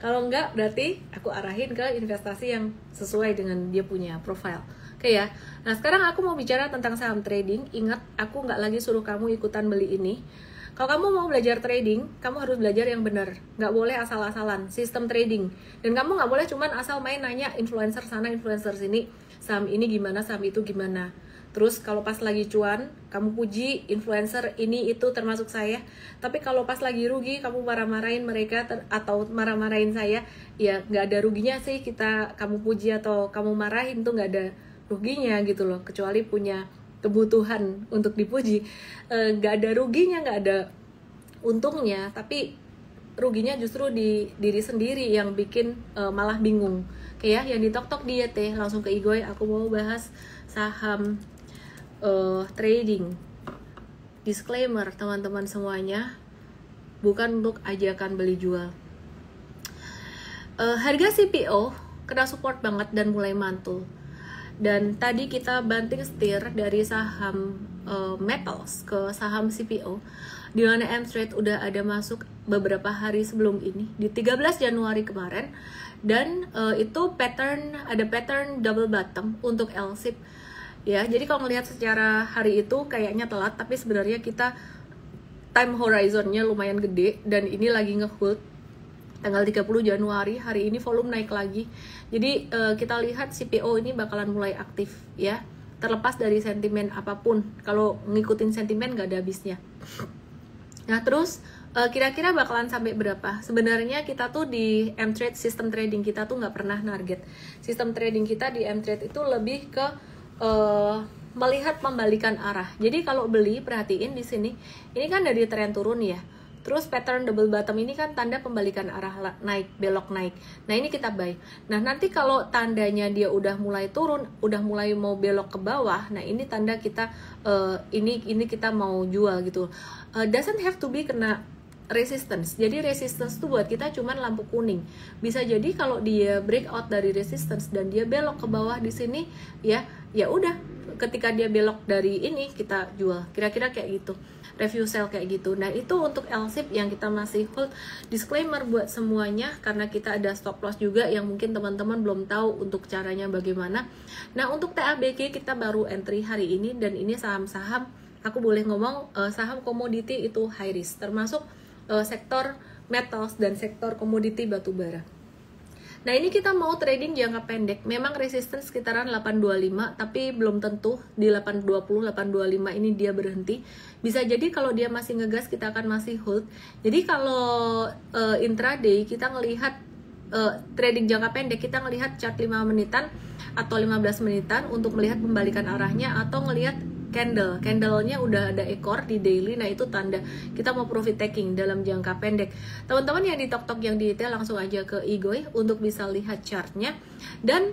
Kalau nggak, berarti aku arahin ke investasi yang sesuai dengan dia punya profile. Oke ya. Nah, sekarang aku mau bicara tentang saham trading. Ingat, aku nggak lagi suruh kamu ikutan beli ini. Kalau kamu mau belajar trading, kamu harus belajar yang benar. Nggak boleh asal-asalan, sistem trading. Dan kamu nggak boleh cuman asal main nanya influencer sana, influencer sini, saham ini gimana, saham itu gimana. Terus kalau pas lagi cuan, kamu puji influencer ini itu termasuk saya. Tapi kalau pas lagi rugi, kamu marah-marahin mereka atau marah-marahin saya, ya nggak ada ruginya sih kamu puji atau kamu marahin tuh nggak ada ruginya gitu loh. Kecuali punya kebutuhan untuk dipuji, nggak ada ruginya, nggak ada untungnya, tapi ruginya justru di diri sendiri yang bikin malah bingung. Oke ya, yang di TokTok dia teh langsung ke Igoy. Aku mau bahas saham trading. Disclaimer teman-teman semuanya, bukan untuk ajakan beli jual. Harga CPO kena support banget dan mulai mantul. Dan tadi kita banting setir dari saham metals ke saham CPO, di mana M-Trade udah ada masuk beberapa hari sebelum ini di 13 Januari kemarin, dan itu ada pattern double bottom untuk LSIP ya. Jadi kalau melihat secara hari itu kayaknya telat, tapi sebenarnya kita time horizonnya lumayan gede, dan ini lagi nge-hold tanggal 30 Januari, hari ini volume naik lagi. Jadi kita lihat CPO ini bakalan mulai aktif ya, terlepas dari sentimen apapun. Kalau ngikutin sentimen gak ada habisnya. Nah terus kira-kira bakalan sampai berapa? Sebenarnya kita tuh di M-Trade, sistem trading kita tuh nggak pernah target. Sistem trading kita di M-Trade itu lebih ke melihat pembalikan arah. Jadi kalau beli, perhatiin di sini, ini kan dari tren turun ya. Terus pattern double bottom ini kan tanda pembalikan arah naik, belok naik. Nah ini kita buy. Nah nanti kalau tandanya dia udah mulai turun, udah mulai mau belok ke bawah, nah ini tanda kita ini kita mau jual gitu. Doesn't have to be kena resistance. Jadi resistance tuh buat kita cuman lampu kuning. Bisa jadi kalau dia breakout dari resistance dan dia belok ke bawah di sini, ya udah. Ketika dia belok dari ini kita jual. Kira-kira kayak gitu. Review sell kayak gitu. Nah itu untuk LSIP yang kita masih hold. Disclaimer buat semuanya karena kita ada stop loss juga yang mungkin teman-teman belum tahu untuk caranya bagaimana. Nah untuk TABG kita baru entry hari ini, dan ini saham-saham aku boleh ngomong saham komoditi itu high risk, termasuk sektor metals dan sektor komoditi batubara. Nah ini kita mau trading jangka pendek, memang resistance sekitaran 825, tapi belum tentu di 820, 825 ini dia berhenti. Bisa jadi kalau dia masih ngegas kita akan masih hold. Jadi kalau intraday kita ngelihat trading jangka pendek, kita ngelihat chart 5 menitan atau 15 menitan untuk melihat pembalikan arahnya, atau ngelihat candlenya udah ada ekor di daily. Nah itu tanda kita mau profit taking dalam jangka pendek. Teman-teman yang di TokTok yang di detail langsung aja ke Igoy untuk bisa lihat chartnya. Dan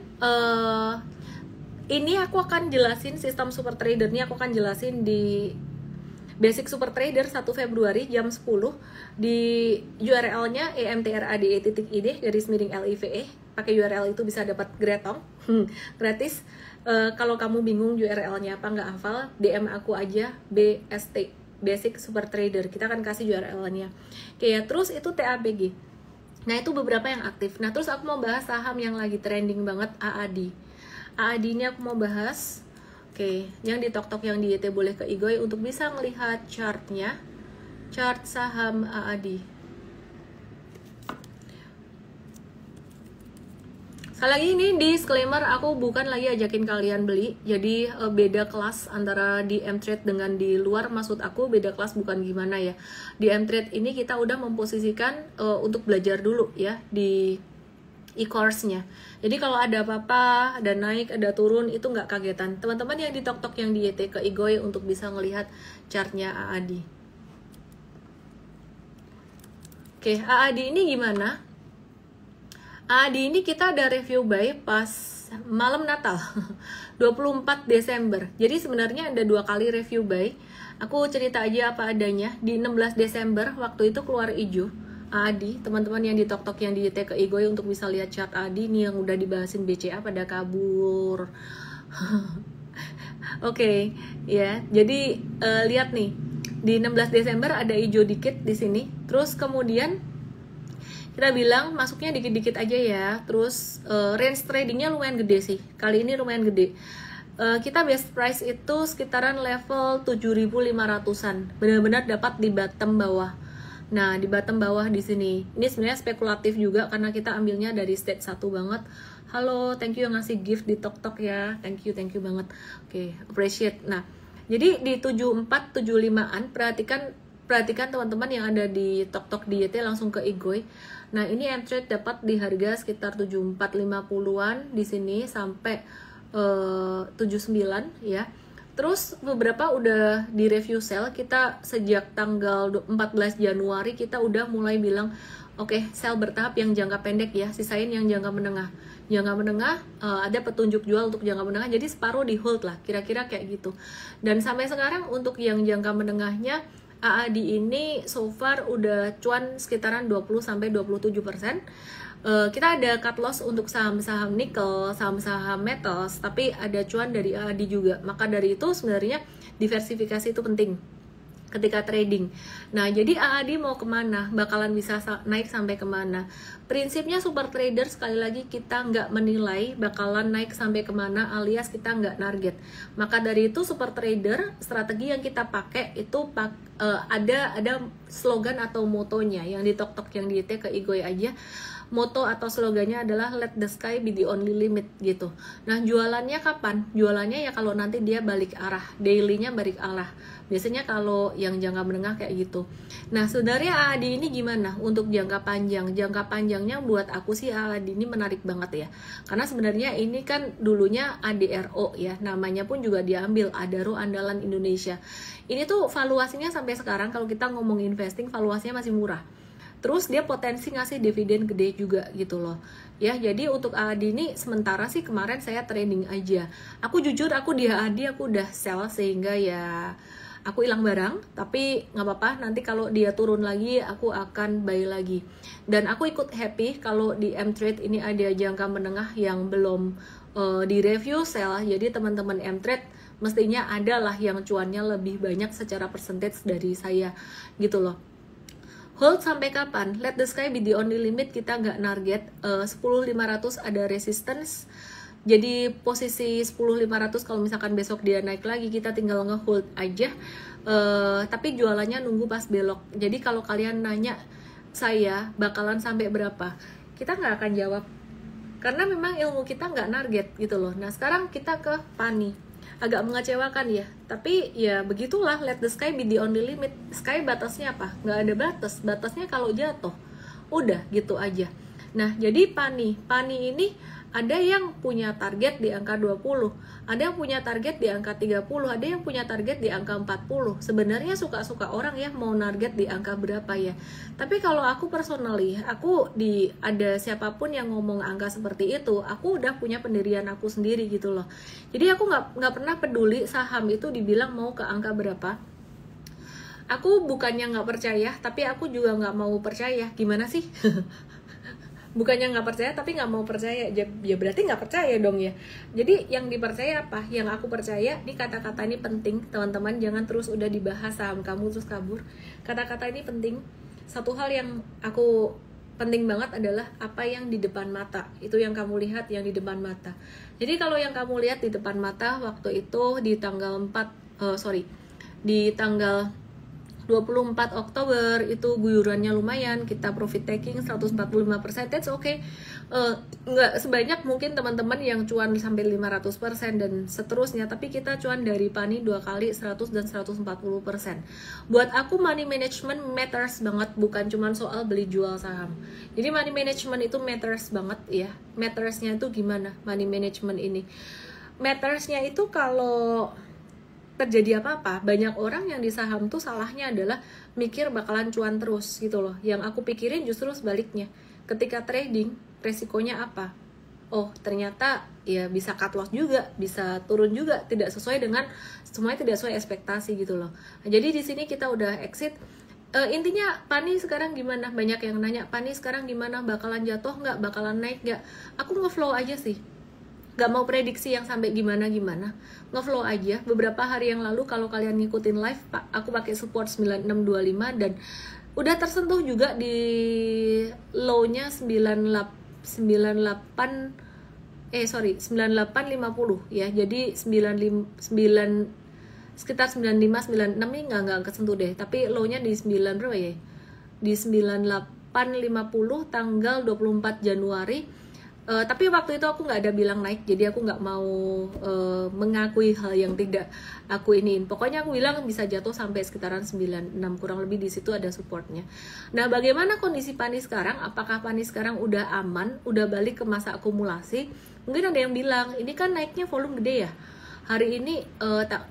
ini aku akan jelasin sistem super tradernya, aku akan jelasin di Basic Super Trader 1 Februari jam 10 di URL-nya emtrade.id garis miring LIVE. Pakai URL itu bisa dapat gretong gratis. Kalau kamu bingung URL-nya apa, nggak hafal, DM aku aja BST Basic Super Trader, kita akan kasih URL-nya. Oke ya, terus itu TABG. Nah itu beberapa yang aktif. Nah terus aku mau bahas saham yang lagi trending banget, AAD. AAD ini aku mau bahas. Oke, yang di TokTok yang di YT boleh ke Igoy untuk bisa melihat chartnya, chart saham AAD. Sekali lagi ini disclaimer, aku bukan lagi ajakin kalian beli, jadi beda kelas antara di M-Trade dengan di luar. Maksud aku beda kelas bukan gimana ya, di M-Trade ini kita udah memposisikan untuk belajar dulu ya di e-course-nya. Jadi kalau ada apa-apa, ada naik, ada turun, itu nggak kagetan. Teman-teman yang di TokTok yang di YT ke Igoy untuk bisa ngelihat chartnya AAD. Oke, AAD ini gimana? AAD ini kita ada review buy pas malam Natal 24 Desember. Jadi sebenarnya ada 2 kali review buy. Aku cerita aja apa adanya. Di 16 Desember waktu itu keluar hijau AAD. Teman-teman yang di TokTok yang di YT ke Igoy untuk bisa lihat chart AAD ini yang udah dibahasin BCA pada kabur. Oke, ya. Jadi lihat nih. Di 16 Desember ada hijau dikit di sini. Terus kemudian kita bilang masuknya dikit-dikit aja ya. Terus range tradingnya lumayan gede sih. Kali ini lumayan gede. Kita best price itu sekitaran level 7.500-an. Benar-benar dapat di bottom bawah. Nah, di bottom bawah di sini. Ini sebenarnya spekulatif juga karena kita ambilnya dari stage 1 banget. Halo, thank you yang ngasih gift di TokTok ya. Thank you banget. Oke, appreciate. Nah, jadi di 74 75-an perhatikan teman-teman yang ada di TokTok di YT langsung ke Igoy. Nah, ini M-Trade dapat di harga sekitar 74.50-an di sini sampai 79 ya. Terus beberapa udah di review sell, kita sejak tanggal 14 Januari kita udah mulai bilang oke, sell bertahap yang jangka pendek ya, sisain yang jangka menengah. Jangka menengah ada petunjuk jual untuk jangka menengah, jadi separuh di hold lah, kira-kira kayak gitu. Dan sampai sekarang untuk yang jangka menengahnya AAD ini so far udah cuan sekitaran 20-27%. Kita ada cut loss untuk saham-saham nikel, saham-saham metals, tapi ada cuan dari AAD juga. Maka dari itu sebenarnya diversifikasi itu penting ketika trading. Nah, jadi AAD mau kemana? Bakalan bisa naik sampai kemana? Prinsipnya super trader sekali lagi kita nggak menilai bakalan naik sampai kemana, alias kita nggak target. Maka dari itu super trader strategi yang kita pakai itu ada slogan atau motonya yang di TokTok yang di YT ke Igoy aja. Moto atau slogannya adalah let the sky be the only limit gitu. Nah, jualannya kapan? Jualannya ya kalau nanti dia balik arah, dailynya balik arah. Biasanya kalau yang jangka menengah kayak gitu. Nah, sebenarnya AAD ini gimana untuk jangka panjang? Jangka panjangnya buat aku sih AAD ini menarik banget ya. Karena sebenarnya ini kan dulunya ADRO ya, namanya pun juga diambil, Adaro Andalan Indonesia. Ini tuh valuasinya sampai sekarang kalau kita ngomong investing valuasinya masih murah. Terus dia potensi ngasih dividen gede juga gitu loh. Ya, jadi untuk AAD ini sementara sih kemarin saya trading aja. Aku jujur aku di AAD aku udah sell sehingga ya aku hilang barang, tapi nggak apa-apa, nanti kalau dia turun lagi aku akan buy lagi. Dan aku ikut happy kalau di M-Trade ini ada jangka menengah yang belum di review sell. Jadi teman-teman M-Trade mestinya adalah yang cuannya lebih banyak secara percentage dari saya gitu loh. Hold sampai kapan? Let the sky be the only limit, kita nggak target. 10.500 ada resistance. jadi posisi 10.500. Kalau misalkan besok dia naik lagi, kita tinggal nge-hold aja. Tapi jualannya nunggu pas belok. Jadi kalau kalian nanya saya bakalan sampai berapa, kita nggak akan jawab karena memang ilmu kita nggak target gitu loh. Nah sekarang kita ke Pani, agak mengecewakan ya, tapi ya begitulah, let the sky be the only limit. Sky batasnya apa? Nggak ada batas, batasnya kalau jatuh udah gitu aja. Nah jadi Pani ini ada yang punya target di angka 20, ada yang punya target di angka 30, ada yang punya target di angka 40. Sebenarnya suka-suka orang ya mau target di angka berapa ya. Tapi kalau aku personally, ada siapapun yang ngomong angka seperti itu, aku udah punya pendirian aku sendiri gitu loh. Jadi aku nggak pernah peduli saham itu dibilang mau ke angka berapa. Aku bukannya nggak percaya, tapi aku juga nggak mau percaya. Gimana sih? Bukannya nggak percaya tapi nggak mau percaya, ya berarti nggak percaya dong ya. Jadi yang dipercaya apa? Yang aku percaya. Ini kata-kata ini penting teman-teman, jangan terus udah dibahas saham kamu terus kabur. Kata-kata ini penting. Satu hal yang aku penting banget adalah apa yang di depan mata. Itu yang kamu lihat yang di depan mata. Jadi kalau yang kamu lihat di depan mata waktu itu di tanggal 24 Oktober itu guyurannya lumayan, kita profit taking 145%, that's okay. Nggak sebanyak mungkin teman-teman yang cuan sampai 500% dan seterusnya, tapi kita cuan dari Pani 2 kali 100 dan 140%. Buat aku money management matters banget, bukan cuma soal beli jual saham. Jadi money management itu matters banget ya. Mattersnya itu gimana money management ini? Mattersnya itu kalau terjadi apa-apa, banyak orang yang di saham tuh salahnya adalah mikir bakalan cuan terus gitu loh. Yang aku pikirin justru sebaliknya. Ketika trading, resikonya apa? Oh, ternyata ya bisa cut loss juga, bisa turun juga, semuanya tidak sesuai ekspektasi gitu loh. Nah, jadi di sini kita udah exit. Intinya Pani sekarang gimana? Banyak yang nanya, Pani sekarang gimana? Bakalan jatuh nggak? Bakalan naik nggak? Aku nge-flow aja sih. Gak mau prediksi yang sampai gimana-gimana, ngeflow aja. Beberapa hari yang lalu kalau kalian ngikutin live, aku pakai support 9625 dan udah tersentuh juga di low-nya 9850 ya. Jadi sekitar 95 96 ini nggak kesentuh deh, tapi low-nya di 9 berapa ya? Di 9850 tanggal 24 Januari. Tapi waktu itu aku nggak ada bilang naik, jadi aku nggak mau mengakui hal yang tidak aku iniin. Pokoknya aku bilang bisa jatuh sampai sekitaran 96, kurang lebih di situ ada supportnya. Nah, bagaimana kondisi Pani sekarang? Apakah Pani sekarang udah aman, udah balik ke masa akumulasi? Mungkin ada yang bilang, ini kan naiknya volume gede ya. Hari ini,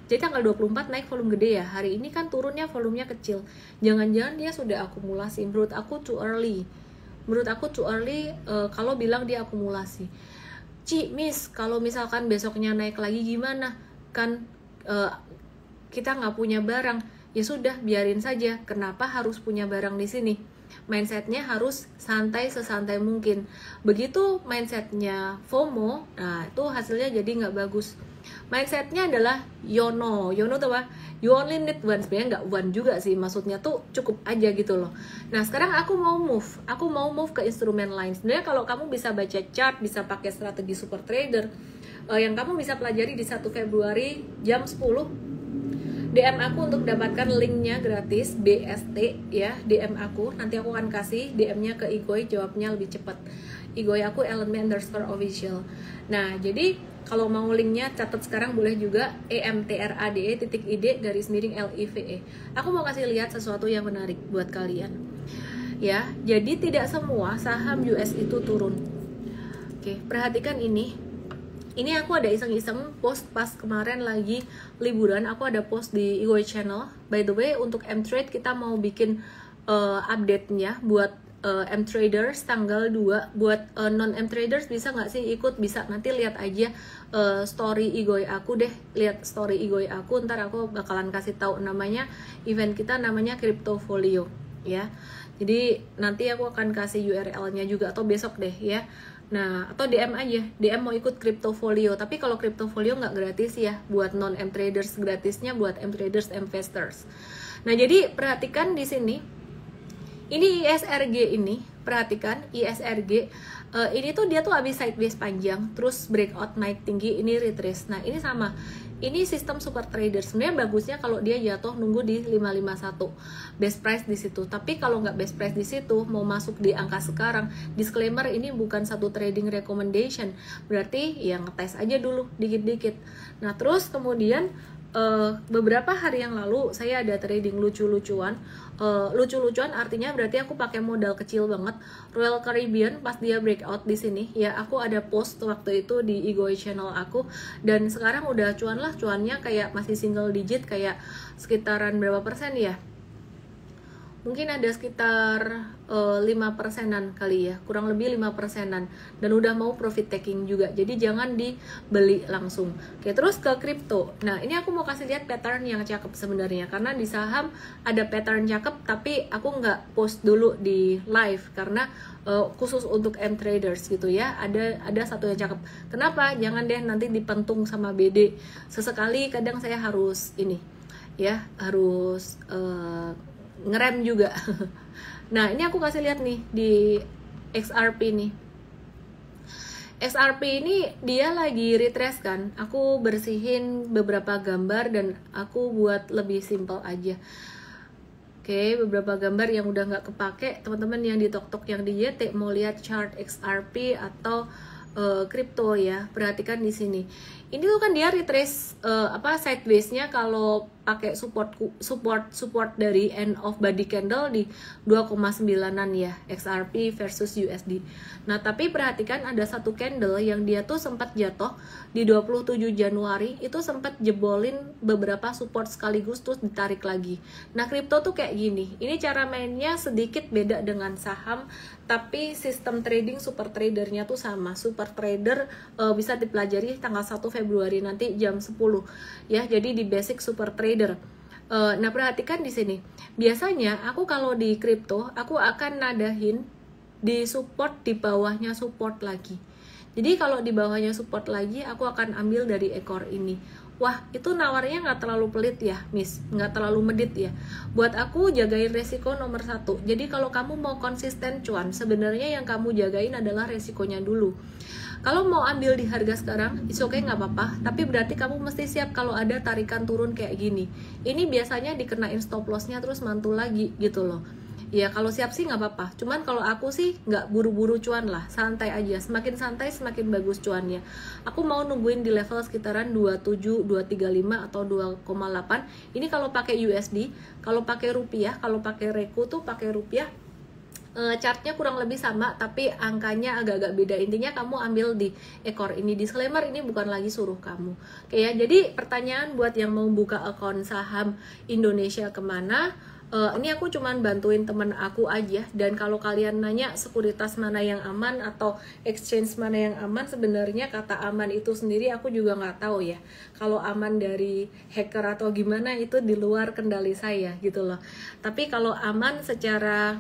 jadi tanggal 24 naik volume gede ya. Hari ini kan turunnya volumenya kecil. Jangan-jangan dia sudah akumulasi. Menurut aku too early kalau bilang dia akumulasi. Miss, kalau misalkan besoknya naik lagi gimana? Kan kita nggak punya barang. Ya sudah, biarin saja. Kenapa harus punya barang di sini? Mindsetnya harus santai sesantai mungkin. Begitu mindsetnya FOMO, nah itu hasilnya jadi nggak bagus. Mindsetnya adalah YOLO tuh apa? You only need one. Sebenarnya nggak one juga sih, maksudnya tuh cukup aja gitu loh. Nah sekarang aku mau move ke instrumen lain. Sebenarnya kalau kamu bisa baca chart, bisa pakai strategi super trader, yang kamu bisa pelajari di 1 Februari jam 10. DM aku untuk dapatkan linknya gratis, BST ya, DM aku. Nanti aku akan kasih DM-nya ke Igoy, jawabnya lebih cepat. Igoy aku @LME_official. Nah, jadi kalau mau linknya catat sekarang boleh juga, EMTRADE.ID_LIVE. Aku mau kasih lihat sesuatu yang menarik buat kalian. Ya, jadi tidak semua saham US itu turun. Oke, perhatikan ini. Ini aku ada iseng-iseng post pas kemarin lagi liburan, aku ada post di Igoy channel. By the way, untuk M-Trade kita mau bikin update-nya buat M-Traders tanggal 2. Buat non-M-Traders bisa nggak sih ikut? Bisa, nanti lihat aja story Igoy aku deh. Lihat story Igoy aku, ntar aku bakalan kasih tahu namanya, event kita namanya Cryptofolio ya. Jadi nanti aku akan kasih URL-nya juga, atau besok deh ya. Nah, atau DM aja, DM mau ikut Cryptofolio. Tapi kalau Cryptofolio nggak gratis ya, buat non M-Traders, gratisnya buat M-Traders, investors. Nah, jadi perhatikan di sini. Ini ISRG ini, perhatikan ISRG Ini tuh dia tuh habis sideways panjang, terus breakout naik tinggi, ini retrace. Nah ini sama, ini sistem super trader. Sebenarnya bagusnya kalau dia jatuh nunggu di 551 best price di situ. Tapi kalau nggak best price di situ, mau masuk di angka sekarang, disclaimer ini bukan satu trading recommendation. Berarti ya ngetes aja dulu dikit-dikit. Nah terus kemudian beberapa hari yang lalu saya ada trading lucu-lucuan. Lucu-lucuan artinya berarti aku pakai modal kecil banget. Royal Caribbean pas dia breakout di sini ya, aku ada post waktu itu di Igoi channel aku, dan sekarang udah cuan lah, cuannya kayak masih single digit, kayak sekitaran berapa persen ya, mungkin ada sekitar 5%-an kali ya, kurang lebih 5%-an, dan udah mau profit taking juga, jadi jangan dibeli langsung. Oke, terus ke kripto. Nah ini aku mau kasih lihat pattern yang cakep sebenarnya, karena di saham ada pattern cakep tapi aku nggak post dulu di live karena khusus untuk M traders gitu ya, ada satu yang cakep. Kenapa? Jangan deh nanti dipentung sama BD. Sesekali kadang saya harus ini ya, harus ngerem juga. Nah ini aku kasih lihat nih di XRP nih. XRP ini dia lagi retrace kan. Aku bersihin beberapa gambar dan aku buat lebih simple aja. Oke, beberapa gambar yang udah nggak kepake. Teman-teman yang di TokTok yang di YT mau lihat chart XRP atau kripto ya, perhatikan di sini. Ini tuh kan dia retrace sideways-nya kalau pakai support dari end of body candle di 2,9an ya, XRP versus USD. Nah, tapi perhatikan ada satu candle yang dia tuh sempat jatuh di 27 Januari, itu sempat jebolin beberapa support sekaligus terus ditarik lagi. Nah, kripto tuh kayak gini. Ini cara mainnya sedikit beda dengan saham, tapi sistem trading super tradernya tuh sama. Super trader bisa dipelajari tanggal 1 Februari nanti jam 10 ya. Jadi di basic super trader. Nah, perhatikan di sini. Biasanya aku kalau di kripto aku akan nadahin di support, di bawahnya support lagi. Jadi kalau di bawahnya support lagi aku akan ambil dari ekor ini. Wah, itu nawarnya nggak terlalu pelit ya, Miss, nggak terlalu medit ya. Buat aku jagain resiko nomor 1. Jadi kalau kamu mau konsisten cuan, sebenarnya yang kamu jagain adalah resikonya dulu. Kalau mau ambil di harga sekarang, it's okay, nggak apa-apa. Tapi berarti kamu mesti siap kalau ada tarikan turun kayak gini. Ini biasanya dikenain stop lossnya terus mantul lagi gitu loh. Ya kalau siap sih nggak apa-apa. Cuman kalau aku sih nggak buru-buru cuan lah, santai aja. Semakin santai semakin bagus cuannya. Aku mau nungguin di level sekitaran 27, 235 atau 2,8. Ini kalau pakai USD, kalau pakai rupiah, kalau pakai Reku tuh pakai rupiah. Chartnya kurang lebih sama tapi angkanya agak-agak beda. Intinya kamu ambil di ekor ini. Disclaimer, ini bukan lagi suruh kamu. Oke ya, jadi pertanyaan buat yang mau buka akun saham Indonesia kemana, ini aku cuman bantuin temen aku aja. Dan kalau kalian nanya sekuritas mana yang aman atau exchange mana yang aman, sebenarnya kata aman itu sendiri aku juga nggak tahu ya. Kalau aman dari hacker atau gimana itu di luar kendali saya gitu loh. Tapi kalau aman secara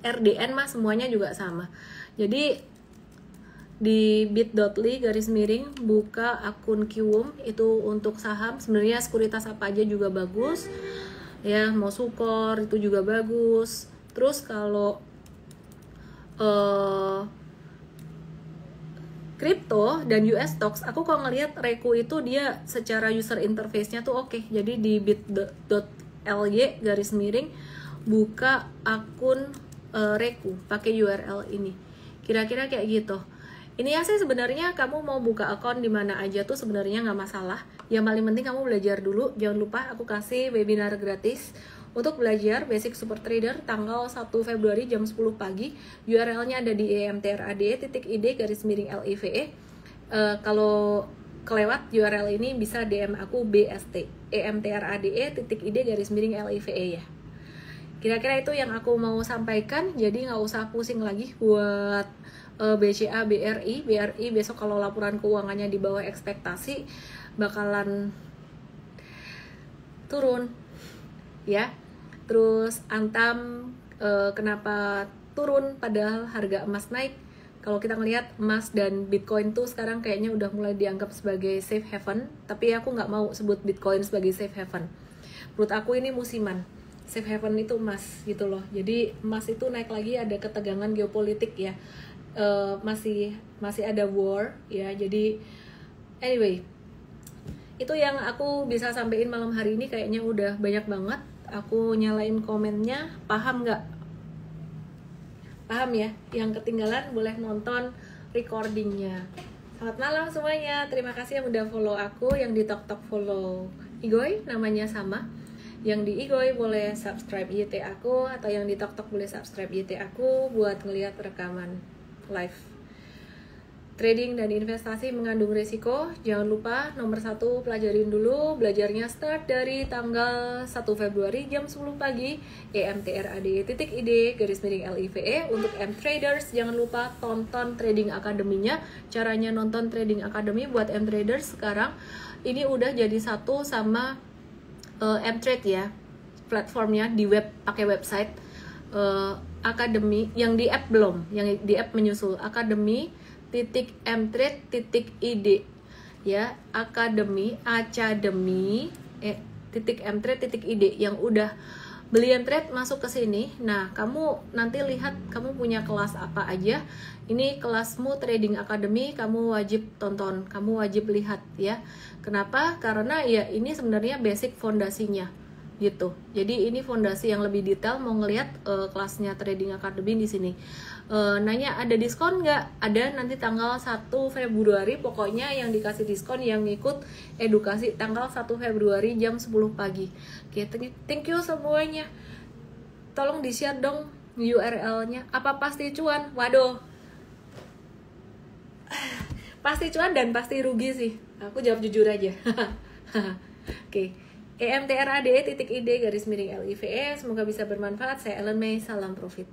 RDN mah semuanya juga sama. Jadi di bit.ly / buka akun Qwom itu untuk saham. Sebenarnya sekuritas apa aja juga bagus ya, mau Sukor itu juga bagus. Terus kalau kripto dan US stocks, aku kalau ngelihat Reku itu dia secara user interface-nya tuh oke. Jadi di bit.ly / buka akun Reku pakai URL ini, kira-kira kayak gitu. Ini ya sih sebenarnya kamu mau buka akun di mana aja tuh sebenarnya nggak masalah. Yang paling penting kamu belajar dulu. Jangan lupa aku kasih webinar gratis untuk belajar basic super trader tanggal 1 Februari jam 10 pagi. URL-nya ada di emtrade.id/live. Kalau kelewat URL ini bisa DM aku BST emtrade.id/live ya. Kira-kira itu yang aku mau sampaikan. Jadi nggak usah pusing lagi buat BCA, BRI besok kalau laporan keuangannya di bawah ekspektasi bakalan turun ya. Terus Antam kenapa turun padahal harga emas naik? Kalau kita ngelihat emas dan Bitcoin tuh sekarang kayaknya udah mulai dianggap sebagai safe haven, tapi aku nggak mau sebut Bitcoin sebagai safe haven. Menurut aku ini musiman. Safe haven itu emas gitu loh. Jadi emas itu naik lagi, ada ketegangan geopolitik ya. masih ada war ya. Jadi anyway, itu yang aku bisa sampaikan malam hari ini. Kayaknya udah banyak banget. Aku nyalain komennya, paham nggak? Paham ya? Yang ketinggalan boleh nonton recordingnya. Selamat malam semuanya. Terima kasih yang udah follow aku. Yang di TokTok follow Igoy, namanya sama. Yang di Igoy boleh subscribe YT aku, atau yang di TokTok boleh subscribe YT aku buat ngelihat rekaman live. Trading dan investasi mengandung risiko. Jangan lupa nomor 1 pelajarin dulu. Belajarnya start dari tanggal 1 Februari jam 10 pagi. EMTRADE.id _LIVE. Untuk M-Traders jangan lupa tonton Trading Academy-nya. Caranya nonton Trading Academy buat M-Traders sekarang ini udah jadi satu sama M-Trade ya. Platformnya di web, pakai website. Academy yang di app belum, yang di app menyusul academy.mtrade.id ya, academy.mtrade.id. Yang udah beli M-Trade masuk ke sini. Nah, kamu nanti lihat kamu punya kelas apa aja. Ini kelasmu Trading Academy, kamu wajib tonton, kamu wajib lihat ya. Kenapa? Karena ya ini sebenarnya basic fondasinya gitu. Jadi ini fondasi yang lebih detail. Mau ngelihat kelasnya Trading Academy di sini. Nanya ada diskon nggak? Ada, nanti tanggal 1 Februari. Pokoknya yang dikasih diskon yang ngikut edukasi tanggal 1 Februari jam 10 pagi. Oke, thank you semuanya. Tolong di-share dong URL-nya. Apa pasti cuan? Waduh. Pasti cuan dan pasti rugi sih. Aku jawab jujur aja. Oke. EMTRADE.id _LIVE. Semoga bisa bermanfaat. Saya Ellen May, salam profit.